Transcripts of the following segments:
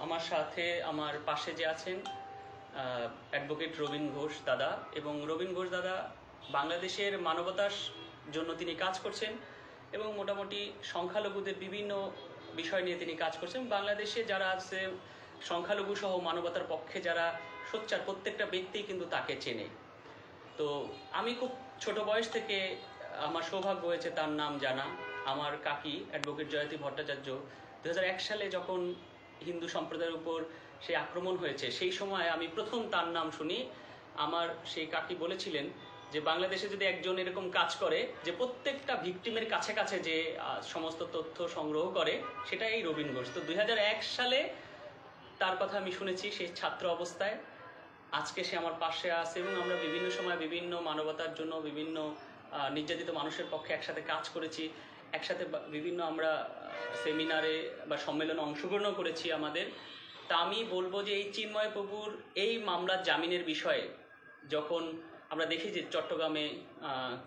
আমার সাথে আমার পাশে যে আছেন অ্যাডভোকেট রবীন ঘোষ দাদা, এবং রবীন ঘোষ দাদা বাংলাদেশের মানবতার জন্য তিনি কাজ করছেন এবং মোটামুটি সংখ্যালঘুদের বিভিন্ন বিষয় নিয়ে তিনি কাজ করছেন। বাংলাদেশে যারা আছে সংখ্যালঘু সহ মানবতার পক্ষে যারা সোচ্চার, প্রত্যেকটা ব্যক্তি কিন্তু তাকে চেনে। তো আমি খুব ছোট বয়স থেকে আমার সৌভাগ্য হয়েছে তার নাম জানা। আমার কাকি অ্যাডভোকেট জয়তী ভট্টাচার্য 2001 সালে যখন হিন্দু সম্প্রদায়ের উপর সেই আক্রমণ হয়েছে, সেই সময় আমি প্রথম তার নাম শুনি। আমার সেই কাকি বলেছিলেন যে বাংলাদেশে যদি একজন এরকম কাজ করে যে প্রত্যেকটা ভিকটিমের কাছে কাছে যে সমস্ত তথ্য সংগ্রহ করে, সেটা এই রবীন ঘোষ। তো 2001 সালে তার কথা আমি শুনেছি সেই ছাত্র অবস্থায়। আজকে সে আমার পাশে আছে এবং আমরা বিভিন্ন সময় বিভিন্ন মানবতার জন্য বিভিন্ন নির্যাতিত মানুষের পক্ষে একসাথে কাজ করেছি, একসাথে বিভিন্ন আমরা সেমিনারে বা সম্মেলনে অংশগ্রহণও করেছি আমাদের। তা আমি বলবো যে এই চিন্ময় প্রভুর এই মামলার জামিনের বিষয়ে যখন আমরা দেখি যে চট্টগ্রামে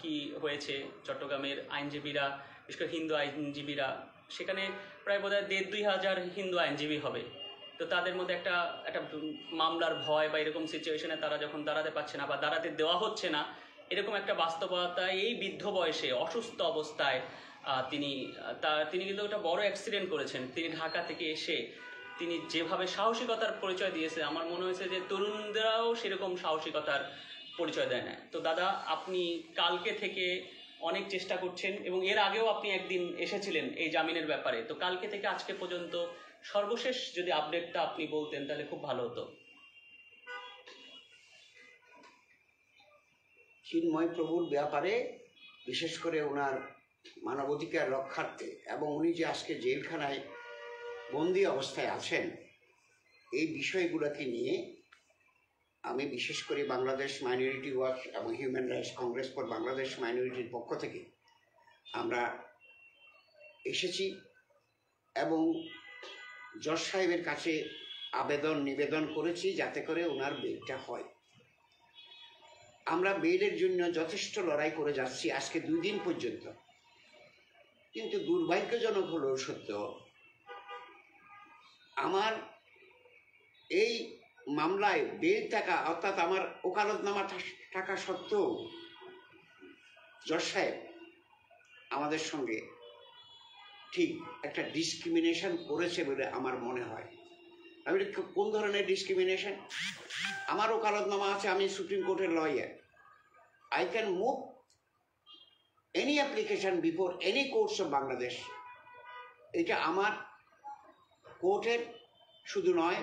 কি হয়েছে, চট্টগ্রামের আইনজীবীরা, বিশেষ করে হিন্দু আইনজীবীরা, সেখানে প্রায় বোধহয় 1,500 হিন্দু আইনজীবী হবে। তো তাদের মধ্যে একটা মামলার ভয় বা এরকম সিচুয়েশনে তারা যখন দাঁড়াতে পারছে না বা দাঁড়াতে দেওয়া হচ্ছে না, এরকম একটা বাস্তবতা এই বৃদ্ধ বয়সে অসুস্থ অবস্থায় তিনি কিন্তু একটা বড় অ্যাক্সিডেন্ট করেছেন। তিনি ঢাকা থেকে এসে তিনি যেভাবে সাহসিকতার পরিচয় দিয়েছে, আমার মনে হয়েছে যে তরুণদেরাও সেরকম সাহসিকতার পরিচয় দেয় না। তো দাদা, আপনি কালকে থেকে অনেক চেষ্টা করছেন এবং এর আগেও আপনি একদিন এসেছিলেন এই জামিনের ব্যাপারে। তো কালকে থেকে আজকে পর্যন্ত সর্বশেষ যদি আপডেটটা আপনি বলতেন তাহলে খুব ভালো হতো। চিন্ময় প্রভুর ব্যাপারে, বিশেষ করে ওনার মানবাধিকার রক্ষার্থে এবং উনি যে আজকে জেলখানায় বন্দি অবস্থায় আছেন, এই বিষয়গুলোকে নিয়ে আমি বিশেষ করে বাংলাদেশ মাইনরিটি ওয়াচ এবং human rights congress for Bangladesh মাইনরিটির পক্ষ থেকে আমরা এসেছি এবং জজ সাহেবের কাছে নিবেদন করেছি যাতে করে ওনার বেলটা হয়। আমরা বেলের জন্য যথেষ্ট লড়াই করে যাচ্ছি আজকে 2 দিন পর্যন্ত, কিন্তু দুর্ভাগ্যজনক হলেও সত্য, আমার এই মামলায় বেল টাকা অর্থাৎ আমার ওকালতনামা টাকা সত্ত্বেও জজ সাহেব আমাদের সঙ্গে ঠিক একটা ডিসক্রিমিনেশন করেছে বলে আমার মনে হয়। আমি কোন ধরনের ডিসক্রিমিনেশন? আমার ওকালতনামা আছে, আমি সুপ্রিম কোর্টের lawyer, I can move any application before any courts of Bangladesh. এটা আমার কোর্টের শুধু নয়,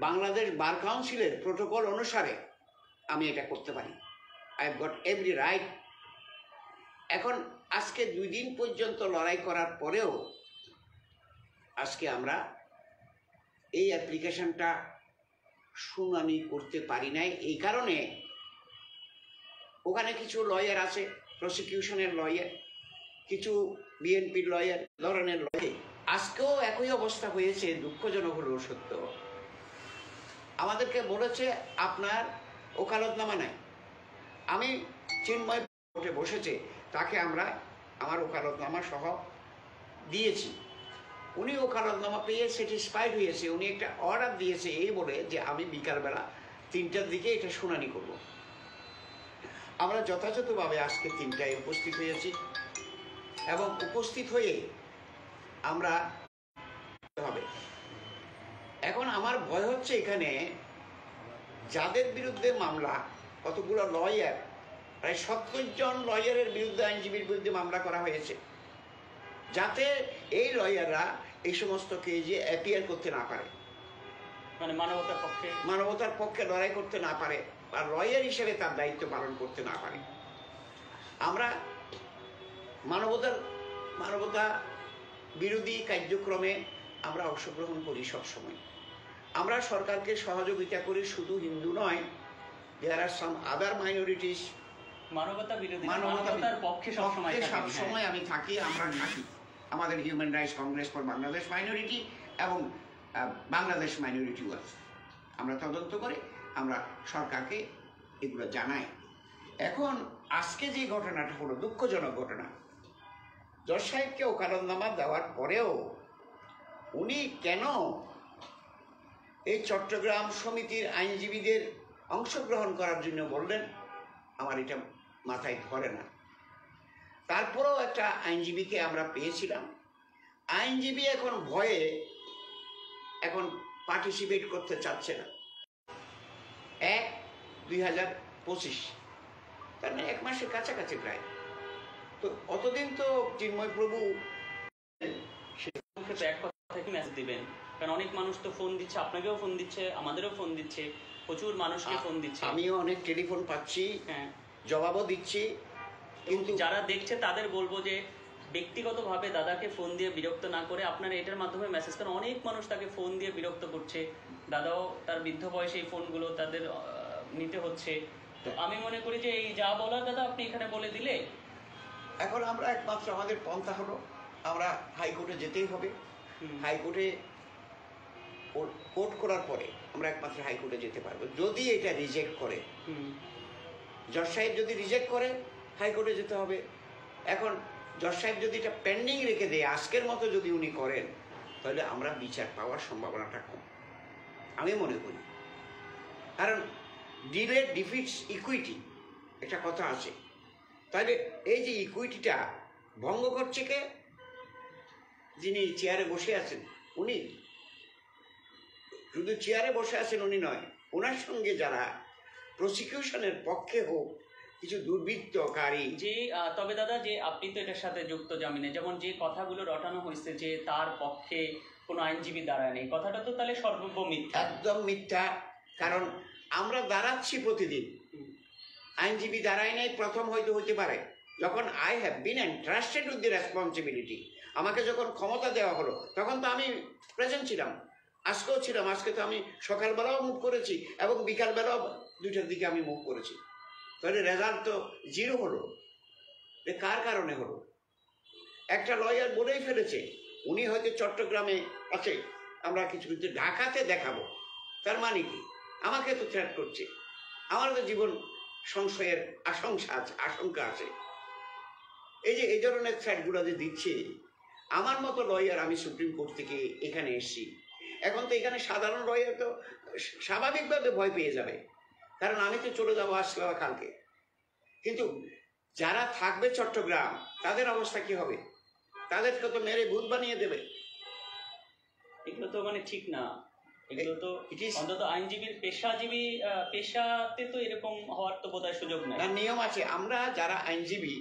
বাংলাদেশ বার কাউন্সিলের প্রোটোকল অনুসারে আমি এটা করতে পারি। I have got every right. এখন আজকে 2 দিন পর্যন্ত লড়াই করার পরেও আজকে আমরা এই অ্যাপ্লিকেশনটা শুনানি করতে পারি নাই। এই কারণে ওখানে কিছু লয়ার আছে, প্রসিকিউশনের লয়ার, কিছু বিএনপির লয়ার, ধরনের লয়ার। আজকেও একই অবস্থা হয়েছে, দুঃখজনক হলেও সত্য। আমাদেরকে বলেছে আপনার ওকালতনামা নাই। আমি চিন্ময় কোর্টে বসেছে, তাকে আমরা আমার ওকালতনামা সহ দিয়েছি। উনি ওকালতনামা পেয়ে স্যাটিসফাইড হয়েছে। উনি একটা অর্ডার দিয়েছে এই বলে যে আমি বিকালবেলা 3টার দিকে এটা শুনানি করব। আমরা যথাযথভাবে আজকে 3টায় উপস্থিত হয়েছি এবং উপস্থিত হয়ে আমরা হবে। এখন আমার ভয় হচ্ছে এখানে যাদের বিরুদ্ধে মামলা, কতগুলো লয়ার, প্রায় 70 জন লয়ারের বিরুদ্ধে, আইনজীবীর বিরুদ্ধে মামলা করা হয়েছে, যাতে এই লয়াররা এই সমস্ত কেজে অ্যাপিয়ার করতে না পারে, মানে মানবতার পক্ষে লড়াই করতে না পারে বা লয়ার হিসেবে তার দায়িত্ব পালন করতে না পারে। আমরা মানবতা বিরোধী কার্যক্রমে আমরা অংশগ্রহণ করি সবসময়। আমরা সরকারকে সহযোগিতা করি, শুধু হিন্দু নয়, দেয়ার আর সাম আদার মাইনরিটিস। মানবতার পক্ষে সবসময় আমি থাকি, আমরা থাকি। আমাদের human rights congress for Bangladesh minority এবং বাংলাদেশ মাইনরিটি ওয়াচ আমরা তদন্ত করে আমরা সরকারকে এগুলো জানাই। এখন আজকে যে ঘটনাটা হলো দুঃখজনক ঘটনা, জজ সাহেবকে ওকালতনামা দেওয়ার পরেও উনি কেন এই চট্টগ্রাম সমিতির আইনজীবীদের অংশগ্রহণ করার জন্য বললেন, আমার এটা মাথায় ধরে না। তারপরেও একটা আইনজীবীকে আমরা পেয়েছিলাম। আইনজীবী এখন ভয়ে এখন পার্টিসিপেট করতে চাচ্ছে না। 1/2025, তার মানে 1 মাসের কাছাকাছি প্রায়। তো অতদিন তো চিন্ময় প্রভু এক কথা কি মেসেজ দিবেন? কারণ অনেক মানুষ তো ফোন দিচ্ছে, আপনাকেও ফোন দিচ্ছে, আমাদেরও ফোন দিচ্ছে, প্রচুর মানুষকে ফোন দিচ্ছে। আমিও অনেক টেলিফোন পাচ্ছি, হ্যাঁ, জবাবও দিচ্ছি, কিন্তু যারা দেখছে তাদের বলবো যে ব্যক্তিগতভাবে দাদাকে ফোন দিয়ে বিরক্ত না করে আপনারা এটার মাধ্যমে মেসেজ করেন। অনেক মানুষ তাকে ফোন দিয়ে বিরক্ত করছে, দাদাও তার বৃদ্ধ বয়সে এই ফোনগুলো তাদের নিতে হচ্ছে। তো আমি মনে করি যে এই যা বলার দাদা আপনি এখানে বলে দিলে। এখন আমরা একমাত্র আমাদের পন্থা হলো আমরা হাইকোর্টে যেতেই হবে। হাইকোর্টে কোর্ট করার পরে আমরা একমাত্র হাইকোর্টে যেতে পারবো। যদি এটা রিজেক্ট করে, জজ সাহেব যদি রিজেক্ট করে, হাইকোর্টে যেতে হবে। এখন জজ সাহেব যদি এটা পেন্ডিং রেখে দেয়, আজকের মতো যদি উনি করেন, তাহলে আমরা বিচার পাওয়ার সম্ভাবনাটা কম আমি মনে করি। কারণ ডিলে ডিফিটস ইকুইটি একটা কথা আছে। তাহলে এই যে ইকুইটিটা ভঙ্গ করছে কে? যিনি চেয়ারে বসে আছেন উনি। শুধু চেয়ারে বসে আছেন উনি নয়, ওনার সঙ্গে যারা প্রসিকিউশনের পক্ষে হোক কিছু দুর্বৃত্তকারী যে তবে দাদা যে আপনি তো এটার সাথে যুক্ত জামিনে, যেমন যে কথাগুলো রটানো হয়েছে যে তার পক্ষে কোনো আইনজীবী দাঁড়ায় নেই, কথাটা তো তাহলে সর্বব্য মিথ্যা। একদম মিথ্যা। কারণ আমরা দাঁড়াচ্ছি প্রতিদিন, আইনজীবী দাঁড়ায় নাই প্রথম হয়তো হতে পারে। যখন I have been entrusted with the responsibility, আমাকে যখন ক্ষমতা দেওয়া হলো তখন তো আমি প্রেজেন্ট ছিলাম, আজকেও ছিলাম। আজকে তো আমি সকালবেলাও মুভ করেছি এবং বিকালবেলাও 2টার দিকে আমি মুভ করেছি। তাহলে রেজাল্ট তো 0 হলো। কার কারণে হলো? একটা লয়ার বলেই ফেলেছে উনি হয়তো চট্টগ্রামে আছে, আমরা কিছু কিছু ঢাকাতে দেখাবো। তার মানে কি? আমাকে তো থ্রেট করছে, আমার তো জীবন সংশয়ের আশঙ্কা আছে। এই যে এই ধরনের থ্রেটগুলো যে দিচ্ছে, আমার মতো লয়ার, আমি সুপ্রিম কোর্ট থেকে এখানে এসেছি, এখন তো এখানে সাধারণ লয়ার তো স্বাভাবিকভাবে ভয় পেয়ে যাবে, কারণ আমি তো চলে যাবো আজকে বা কালকে। কিন্তু যারা থাকবে চট্টগ্রাম, তাদের অবস্থা কি হবে? তাদেরকে তো মেরে ভূত বানিয়ে দেবে। এগুলো তো মানে ঠিক না। এগুলো তো অন্তত আইনজীবীর পেশাতে তো এরকম হওয়ার তো বোধহয় সুযোগ নেই। তার নিয়ম আছে। আমরা যারা আইনজীবী,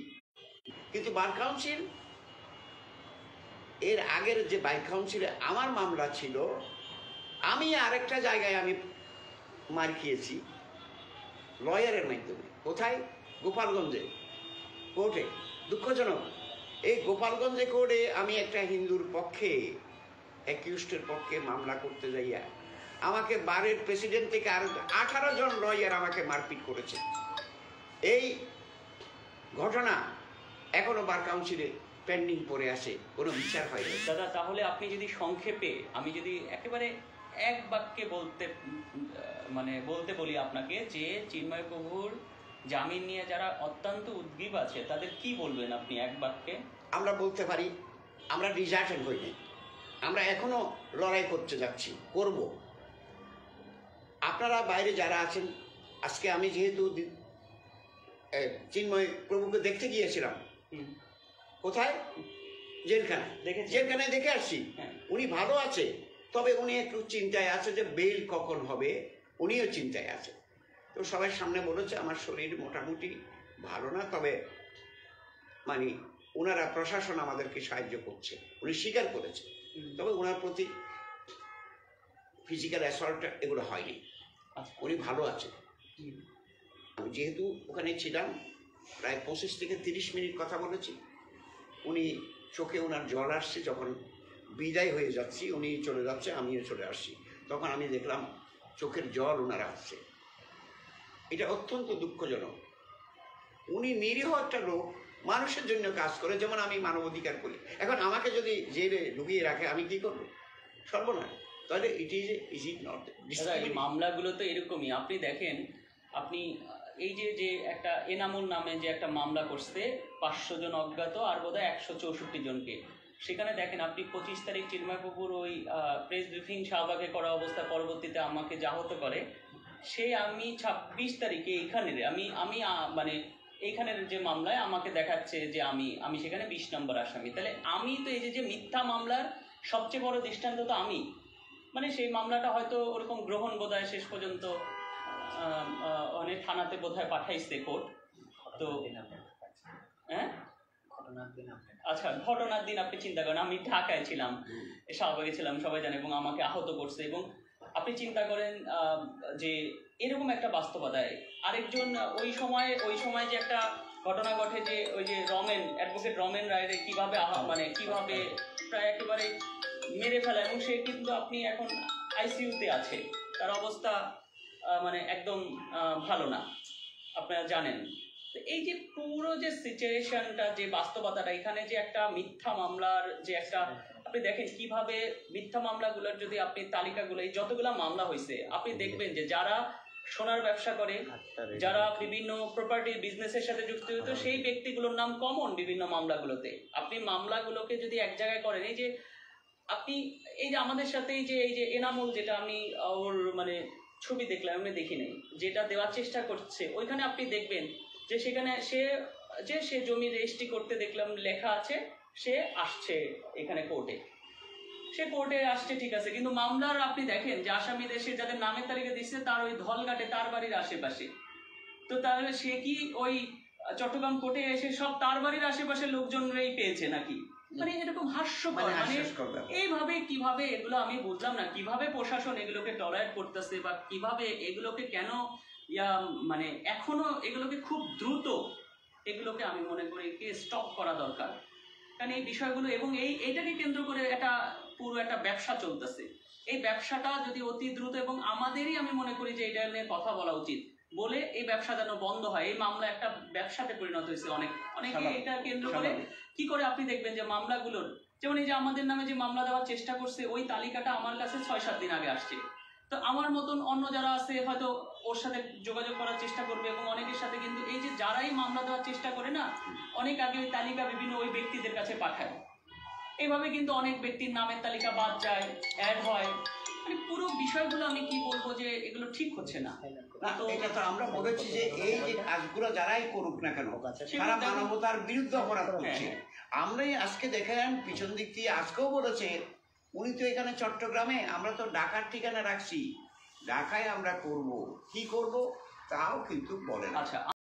কিন্তু বার কাউন্সিল, এর আগের যে বার কাউন্সিলে আমার মামলা ছিল, আমি আরেকটা জায়গায় আমি মার খেয়েছি লয়ারের মাধ্যমে। কোথায়? গোপালগঞ্জে কোর্টে। দুঃখজনক, এই গোপালগঞ্জে কোর্টে আমি একটা হিন্দুর পক্ষে, অ্যাকিউজডের পক্ষে মামলা করতে যাইয়া আমাকে বারের প্রেসিডেন্ট থেকে আর 18 জন লয়ার আমাকে মারপিট করেছে। এই ঘটনা এখনো বার কাউন্সিলে পেন্ডিং পড়ে আছে, কোনো বিচার হয়নি। দাদা তাহলে আপনি যদি সংক্ষেপে, আমি যদি একেবারে এক বাক্যে বলতে বলি আপনাকে, যে চিন্ময় প্রভুর জামিন নিয়ে যারা অত্যন্ত উদ্গ্রীব আছে তাদের কি বলবেন আপনি এক বাক্যে? আমরা বলতে পারি আমরা ডিজার্টেড হইনি, আমরা এখনো লড়াই করতে যাচ্ছি, করব। আপনারা বাইরে যারা আছেন, আজকে আমি যেহেতু চিন্ময় প্রভুকে দেখতে গিয়েছিলাম, কোথায়? জেলখানায় দেখে আসছি। উনি ভালো আছে, তবে উনি একটু চিন্তায় আছে যে বেল কখন হবে, উনিও চিন্তায় আছে। তো সবাই সামনে বলেছে আমার শরীর মোটামুটি ভালো না, তবে মানে ওনারা প্রশাসন আমাদেরকে সাহায্য করছে, উনি স্বীকার করেছে। তবে ওনার প্রতি ফিজিক্যাল অ্যাসল্ট এগুলো হয়নি, উনি ভালো আছে। আমি যেহেতু ওখানে ছিলাম, প্রায় 25 থেকে 30 মিনিট কথা বলেছি। উনি চোখে ওনার জল আসছে, যখন বিদায় হয়ে যাচ্ছি, উনি চলে যাচ্ছে, আমিও চলে আসছি, তখন আমি দেখলাম চোখের জল ওনার আসছে। এটা অত্যন্ত দুঃখজনক। উনি নিরীহ একটা লোক, মানুষের জন্য কাজ করে, যেমন আমি মানবাধিকার করি। এখন আমাকে যদি জেলে ঢুকিয়ে রাখে, আমি কি করবো? সর্বনাশ। তাহলে ইজ ইট নট? মামলাগুলো তো এরকমই। আপনি দেখেন, আপনি এই যে একটা এনামুল নামে যে একটা মামলা করছে, 500 জন অজ্ঞাত আর বোধহয় 164 জনকে, সেখানে দেখেন আপনি 25 তারিখ চিন্ময়বাবুর ওই প্রেস ব্রিফিং শাহবাগে করা অবস্থা পরবর্তীতে আমাকে আহত করে, সে আমি 26 তারিখে এইখানের আমি মানে এইখানের যে মামলায় আমাকে দেখাচ্ছে যে আমি সেখানে 20 নম্বর আসামি। তাহলে আমি তো এই যে মিথ্যা মামলার সবচেয়ে বড় দৃষ্টান্ত তো আমি, মানে সেই মামলাটা হয়তো ওরকম গ্রহণ বোধহয় শেষ পর্যন্ত অনেক থানাতে বোধহয় পাঠাইছে কোর্ট। তো হ্যাঁ আচ্ছা, ঘটনার দিন আপনি চিন্তা করেন আমি ঢাকায় ছিলাম, শাহবাগে ছিলাম, সবাই জানে, এবং আমাকে আহত করছে। এবং আপনি চিন্তা করেন যে এরকম একটা বাস্তবতায় আরেকজন ওই সময় যে একটা ঘটনা ঘটে, যে ওই যে অ্যাডভোকেট রমেন রায়ের কিভাবে মানে কিভাবে প্রায় একেবারে মেরে ফেলা, এবং সে কিন্তু আপনি এখন আইসিইউতে আছে, তার অবস্থা মানে একদম ভালো না, আপনারা জানেন। তো এই যে পুরো যে সিচুয়েশনটা, যে বাস্তবতাটা, এখানে যে একটা মিথ্যা মামলার যে একটা, আপনি দেখেন কিভাবে মিথ্যা মামলাগুলোর যদি আপনি তালিকাগুলো, এই যতগুলা মামলা হয়েছে আপনি দেখবেন যে যারা সোনার ব্যবসা করে, যারা বিভিন্ন প্রপার্টি বিজনেসের সাথে যুক্ত হতো, সেই ব্যক্তিগুলোর নাম কমন বিভিন্ন মামলাগুলোতে। আপনি মামলাগুলোকে যদি এক জায়গায় করেন, এই যে আপনি এই যে আমাদের সাথে এই যে এনামুল, যেটা আমি ওর মানে ছবি দেখলাম, আমি দেখি নাই, যেটা দেওয়ার চেষ্টা করছে, ওইখানে আপনি দেখবেন যে সেখানে সে জমি রেজিস্ট্রি করতে দেখলাম লেখা আছে, সে আসছে এখানে কোর্টে, সে কোর্টে আসছে, ঠিক আছে, কিন্তু মামলার আপনি দেখেন যে আসামিদের সে যাদের নামের তালিকা দিচ্ছে তার ওই ধলঘাটে তার বাড়ির আশেপাশে। তো তাহলে সে কি ওই চট্টগ্রাম কোর্টে এসে সব তার বাড়ির আশেপাশে লোকজনরাই পেয়েছে নাকি? মানে এরকম হাস্যকর, মানে এইভাবে কিভাবে এগুলো আমি বুঝলাম না, কিভাবে প্রশাসন এগুলোকে টলারেট করতেছে, বা কিভাবে এগুলোকে কেন মানে এখনো এগুলোকে খুব দ্রুত এগুলোকে আমি মনে করি কি স্টপ করা দরকার। কারণ এই বিষয়গুলো এবং এইটাকে কেন্দ্র করে পুরো একটা ব্যবসা চলতেছে। এই ব্যবসাটা যদি অতি দ্রুত, এবং আমাদেরই আমি মনে করি যে এটা নিয়ে কথা বলা উচিত, বলে এই ব্যবসা যেন বন্ধ হয়। এই মামলা একটা ব্যবসাতে পরিণত হয়েছে, অনেকে এটা কেন্দ্র করে কি করে আপনি দেখবেন যে মামলাগুলোর, যেমন এই যে আমাদের নামে যে মামলা দেওয়ার চেষ্টা করছে, ওই তালিকাটা আমার কাছে 6-7 দিন আগে আসছে। তো আমার মতন অন্য যারা আছে হয়তো ওর সাথে যোগাযোগ করার চেষ্টা করবে, এবং অনেকের সাথে কিন্তু এই যে যারাই মামলা দেওয়ার চেষ্টা করে না, অনেক আগে ওই তালিকা বিভিন্ন ওই ব্যক্তিদের কাছে পাঠায়। এইভাবে কিন্তু অনেক ব্যক্তির নামের তালিকা বাদ যায়, অ্যাড হয়। মানে পুরো বিষয়গুলো আমি কি বলবো যে এগুলো ঠিক হচ্ছে না। তো এটা তো আমরা বলেছি যে এই যে কাজগুলো যারাই করুক না কেন, তারা মানবতার বিরুদ্ধে অপরাধ করছে। আমরাই আজকে দেখেন পিছন দিক দিয়ে আজকেও বলেছে, উনি তো এখানে চট্টগ্রামে, আমরা তো ঢাকার ঠিকানা রাখছি, ঢাকায় আমরা করব, কি করব তাও কিন্তু বলে না। আচ্ছা।